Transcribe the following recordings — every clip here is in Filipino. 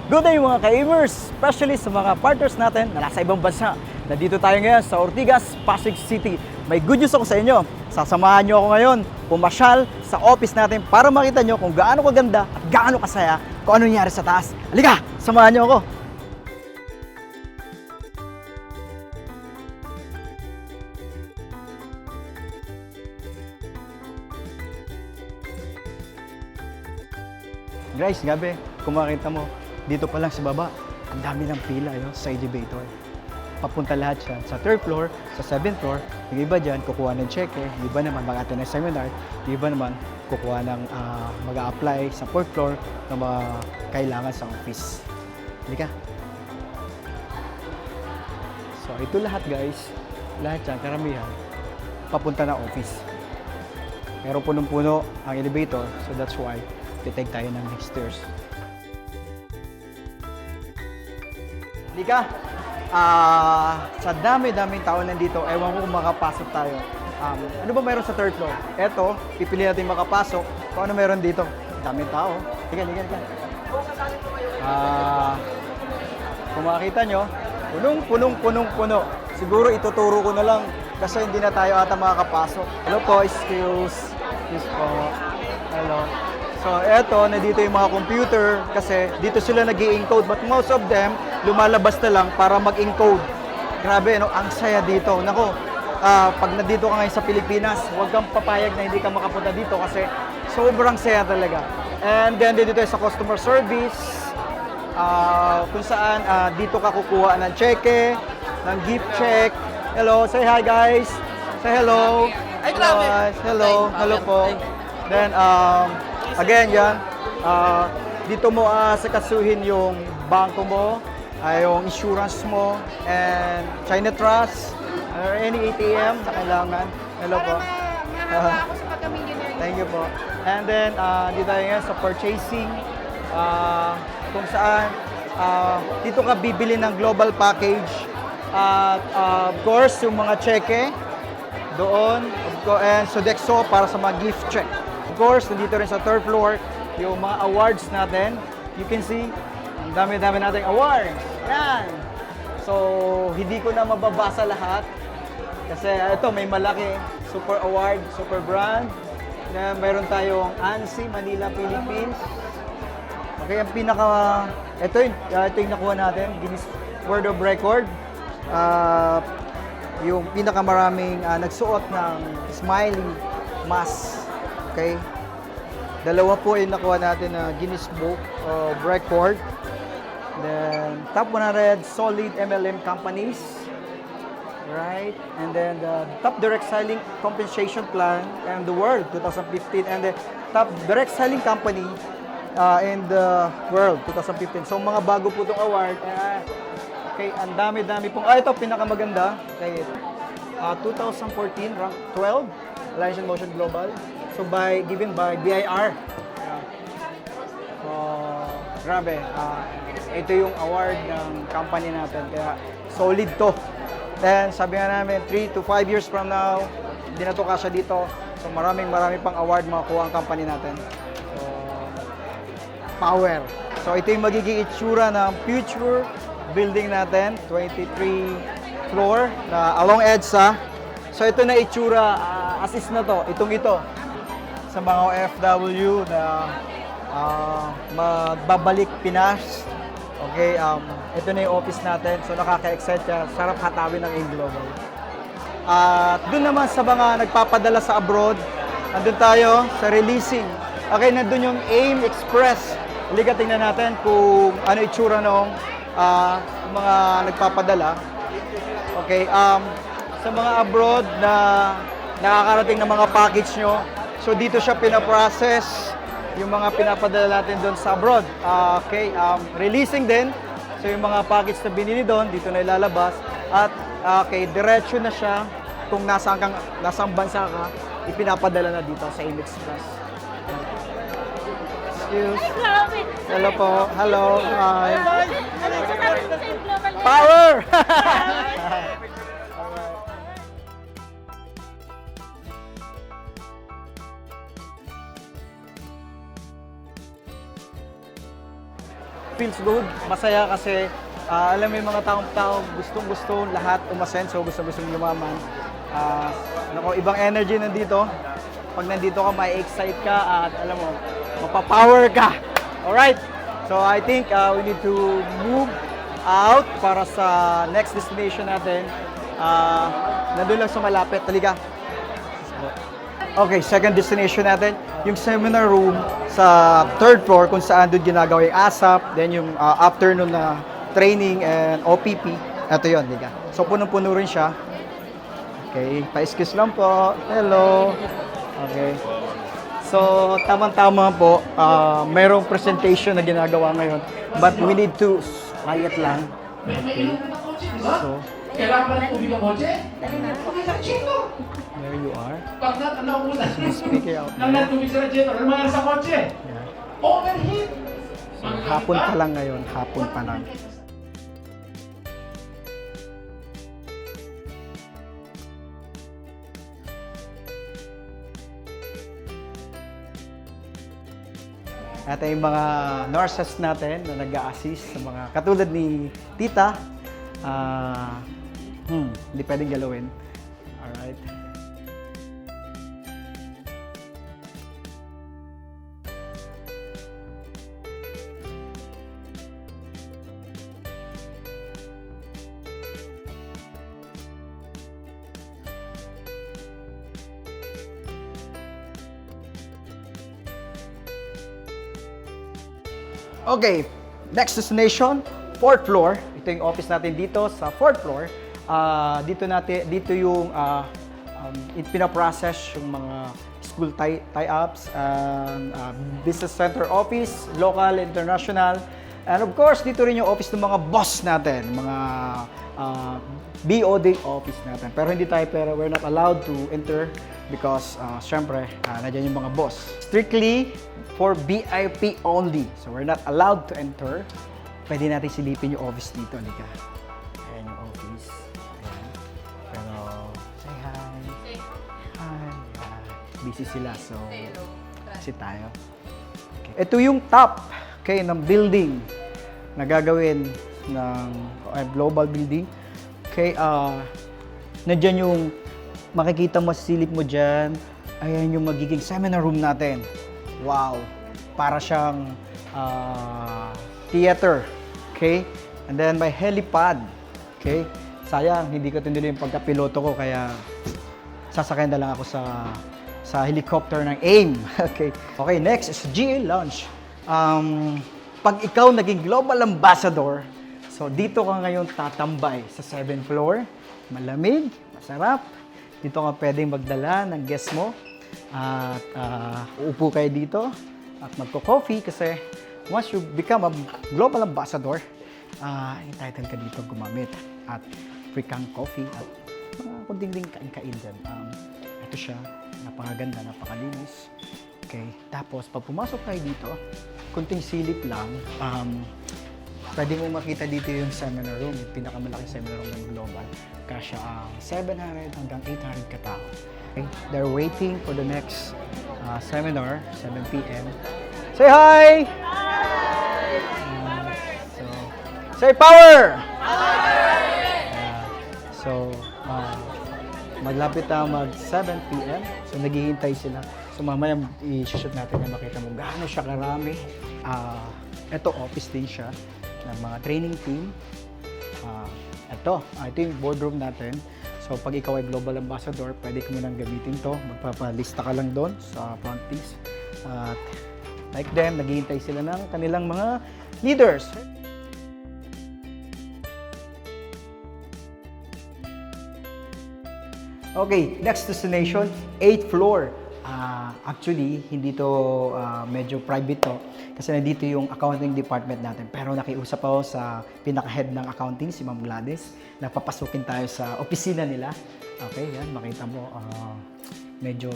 Good day mga ka-Amers, especially sa mga partners natin na nasa ibang bansa. Nandito tayo ngayon sa Ortigas, Pasig City. May good news ako sa inyo. Sasamahan nyo ako ngayon pumasyal sa office natin para makita nyo kung gaano kaganda at gaano kasaya kung ano nangyari sa taas. Halika, samahan nyo ako. Guys, gabi, kung makita mo, dito pa lang sa baba, ang dami ng pila sa elevator. Papunta lahat siya sa 3rd floor, sa 7th floor. Yung iba dyan, kukuha ng cheque. Yung iba naman, mag-attend ng seminar. Yung iba naman, kukuha ng mag-a-apply sa 4th floor na mga kailangan sa office. Halika. So, ito lahat guys. Lahat yan, karamihan, papunta na office. Pero punong-puno ang elevator, so that's why titake tayo ng next stairs. Halika. Sa dami-daming tao nandito, ewan ko kung makapasok tayo. Ano ba mayroon sa 3rd floor? Eto, pipili natin makapasok. Kung ano mayroon dito. Daming tao. Halika. Kung makakita nyo, punong-puno. Siguro ituturo ko na lang kasi hindi na tayo ata makakapasok. Hello po, excuse po. Hello. So, eto, nandito yung mga computer kasi dito sila nag-i-encode but most of them lumalabas na lang para mag-encode. Grabe, no? Ang saya dito. Nako, pag nandito ka ngayon sa Pilipinas, huwag kang papayag na hindi ka makapunta dito kasi sobrang saya talaga. And then, dito tayo sa customer service, kung saan dito ka kukuha ng cheque, ng gift check. Hello, say hi guys. Say hello. Ay, grabe. Hello po. Then, again, yan. Dito mo sakasuhin yung bangko mo, yung insurance mo, and China Trust, or any ATM na kailangan. Hello po. Mahaba ako sa pagka-millionaire. Thank you po. And then, dito tayo ngayon sa purchasing, kung saan dito ka bibili ng global package. At of course, yung mga cheque, doon, and Sodexo para sa mga gift check. Of course, nandito rin sa 3rd floor, yung mga awards natin. You can see, ang dami-dami nating awards. Yan! So, hindi ko na mababasa lahat. Kasi ito, may malaki. Super award, super brand. Na mayroon tayong ANSI, Manila, Philippines. Okay, ang pinaka... Ito yung nakuha natin, Guinness World of Record. Yung pinakamaraming nagsuot ng smiley mask. Okay? Dalawa po yung nakuha natin na Guinness Book of Record. Then, top 100 solid MLM companies. Right? And then, the top direct selling compensation plan in the world, 2015. And the top direct selling company in the world, 2015. So, mga bago po itong award. Okay, ang dami-dami pong... ito, pinakamaganda. Okay, 2014, rank 12, Alliance in Motion Global. So, given by BIR. Grabe. Ito yung award ng company natin. Kaya, solid to. Then, sabi nga namin, 3 to 5 years from now, hindi na to kasya dito. So, marami pang award makakuha ang company natin. So, power. So, ito yung magiging itsura ng future building natin, 23 floor na along EDSA. So ito na itsura, assist na to, ito sa mga OFW na magbabalik Pinas. Okay, ito na yung office natin. So nakaka-excite siya, sarap hatawin ng AIM Global. At doon naman sa mga nagpapadala sa abroad, nandun tayo sa releasing. Okay, nandun yung AIM Express. Halika tingnan natin kung ano itsura nung mga nagpapadala. Okay, sa mga abroad na nakakarating ng mga package nyo, so dito siya pinaprocess yung mga pinapadala natin doon sa abroad. Okay, releasing din. So yung mga package na binili doon, dito na ilalabas. At okay, diretso na siya kung nasang bansa ka, ipinapadala na dito sa AIM Express. Excuse. Hello po. Hello. Hi. Power! feels good. Masaya kasi alam mo yung mga taong gustong-gusto lahat umasenso, gustong-gustong yumaman. Ibang energy nandito. Pag nandito ka, may excite ka at alam mo, mapapower ka. Alright? So I think we need to move out para sa next destination natin. Nandun lang sa malapit. Talika. Okay, second destination natin, yung seminar room sa third floor kung saan doon ginagawa yung ASAP, then yung afternoon na training and OPP. Ito yun, liga. So, punong-puno rin siya. Okay, pa-excuse lang po. Hello. Okay. So, tamang-tama po, mayroong presentation na ginagawa ngayon, but we need to quiet lang. Okay. So, Kailangan ng tubig ang kotse? Okay, sa radiator. there you are. Pag nauulan, Speaking out nang tubig sa radiator, ano mangyari sa kotse? Yeah. Overheat. So, hapon pa lang ngayon, hapon pa lang. At yung mga nurses natin na nag-a-assist sa mga katulad ni Tita, hindi pwedeng galawin. Alright. Okay, next destination, fourth floor. Ito yung office natin dito sa fourth floor. Dito yung pinaprocess yung mga school tie-ups, business center office, local, international. And of course, dito rin yung office ng mga boss natin, mga BOD office natin. Pero we're not allowed to enter because syempre, nandiyan yung mga boss. Strictly for VIP only. So we're not allowed to enter. Pwede natin silipin yung office dito. Halika. Ayan yung office. Ayan. Pero, say hi. Hi. Busy sila. So, kasi tayo. Okay. Ito yung top ng building na gagawin ng global building. Okay, nandyan yung makikita mo, silip mo dyan. Ayan yung magiging seminar room natin. Wow! Para siyang theater. Okay? And then may helipad. Okay? Sayang, hindi ko tinuloy yung pagkapiloto ko kaya sasakyan na lang ako sa helicopter ng AIM. Okay. Okay, next is GA Lounge. Pag ikaw naging global ambassador, so dito ka ngayon tatambay sa 7th floor. Malamig, masarap. Dito ka pwedeng magdala ng guest mo. At uupo kayo dito at magko-coffee kasi once you become a global ambassador, entitled ka dito gumamit at free kang coffee at mga kunting ding kain-kain dyan. Ito siya, napakaganda, napakalinis. Okay, tapos pag pumasok kayo dito, kunting silip lang, pwede mo makita dito yung seminar room, yung pinakamalaking seminar room ng global. Kasya ang 700 hanggang 800 katao. Okay? They're waiting for the next seminar, 7 p.m. Say hi! Hi! Say power! So, maglapit na mag 7 p.m. So, naghihintay sila. So, mamaya i-shoot natin na makita mo gaano siya karami. Ito, office din siya ng mga training team. Ito yung boardroom natin. So, pag ikaw ay global ambassador, pwede ko munang gamitin to. Magpapalista ka lang doon sa front desk. At like them, naghihintay sila ng kanilang mga leaders. Okay, next destination, 8th floor. Actually, hindi to medyo private to kasi nandito yung accounting department natin. Pero nakiusap ako sa pinaka-head ng accounting, si Ma'am Gladys, na papasukin tayo sa opisina nila. Okay, yan, makita mo, medyo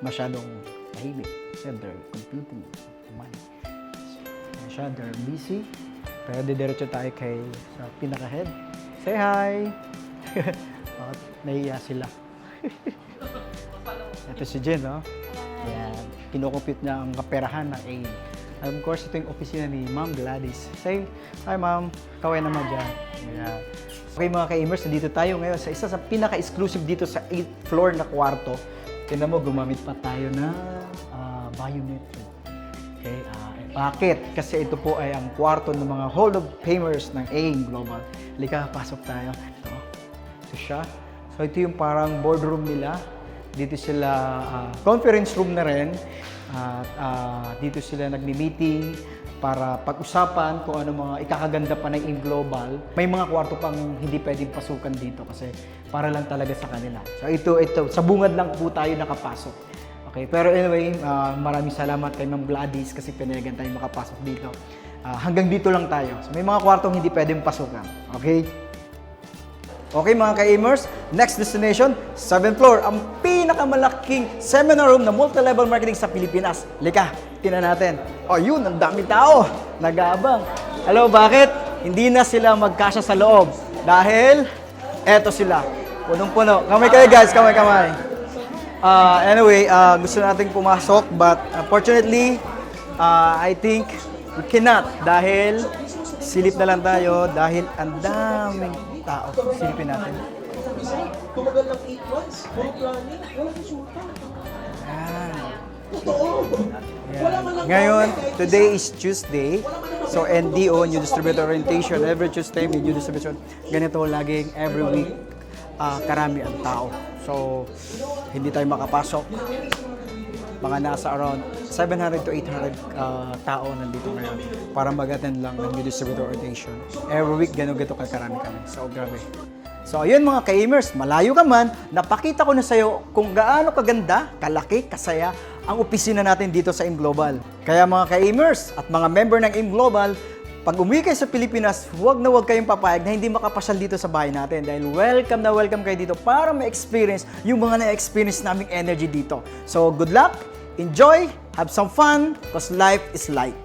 masyadong tahimik. Kasi they're computing money. So, they're busy. Pero didiretso tayo sa pinaka-head. Say hi! Nahiya sila. Ito si Jen, no? Ayan. Kinocompute niya ang kaperahan ng AIM. And of course, ito yung opisina ni Ma'am Gladys. Say, hi Ma'am, kaway naman dyan. Ayan. Okay mga ka-Amers, nandito tayo ngayon sa isa sa pinaka-exclusive dito sa 8th floor na kwarto. Tignan mo, gumamit pa tayo ng biometric. Okay, bakit? Kasi ito po ay ang kwarto ng mga Hall of Famers ng AIM Global. Halika, pasok tayo. Ito siya. So ito yung parang boardroom nila. Dito sila, conference room na rin. At dito sila nagmi-meeting para pag-usapan kung ano mga ikakaganda pa ng AIM Global. May mga kwarto pang hindi pwedeng pasukan dito kasi para lang talaga sa kanila. So ito, sa bungad lang po tayo nakapasok. Okay, pero anyway, maraming salamat kay Ma'am Gladys kasi pinayagan tayo makapasok dito. Hanggang dito lang tayo. So may mga kwartong hindi pwedeng pasukan. Okay? Okay mga ka-Amers, next destination, 7th floor, ang pinakamalaking seminar room na multi-level marketing sa Pilipinas. Lika, tingnan natin. Oh, yun, ang dami tao. Nag-aabang. Hello, bakit? Hindi na sila magkasya sa loob. Dahil, eto sila. Punong-puno. Kamay kayo guys, kamay-kamay. Anyway, gusto nating pumasok, but unfortunately, I think we cannot. Dahil, silip na lang tayo dahil ang daming tao. Silipin natin. Tumagal ng 8 months, puro planning, walang resulta. Ayan. Totoo. Wala man lang Ngayon, kahit today isa. is Tuesday. So, NDO, New Distributor Orientation. Every Tuesday, may New Distribution. Ganito laging every week, karami ang tao. So, hindi tayo makapasok. Mga nasa around 700 to 800 tao nandito ngayon para mag-attend lang ng New Distributor Orientation. Every week, gano'n-gato karami kami. So, grabe. So, ayun mga ka-Amers, malayo ka man, napakita ko na sa'yo kung gaano kaganda, kalaki, kasaya ang opisina natin dito sa AIM Global. Kaya mga ka-Amers at mga member ng AIM Global, pag umuwi kayo sa Pilipinas, huwag kayong papayag na hindi makapasyal dito sa bahay natin dahil welcome na welcome kayo dito para ma-experience yung mga na-experience naming energy dito. So, good luck, enjoy, have some fun, because life is light.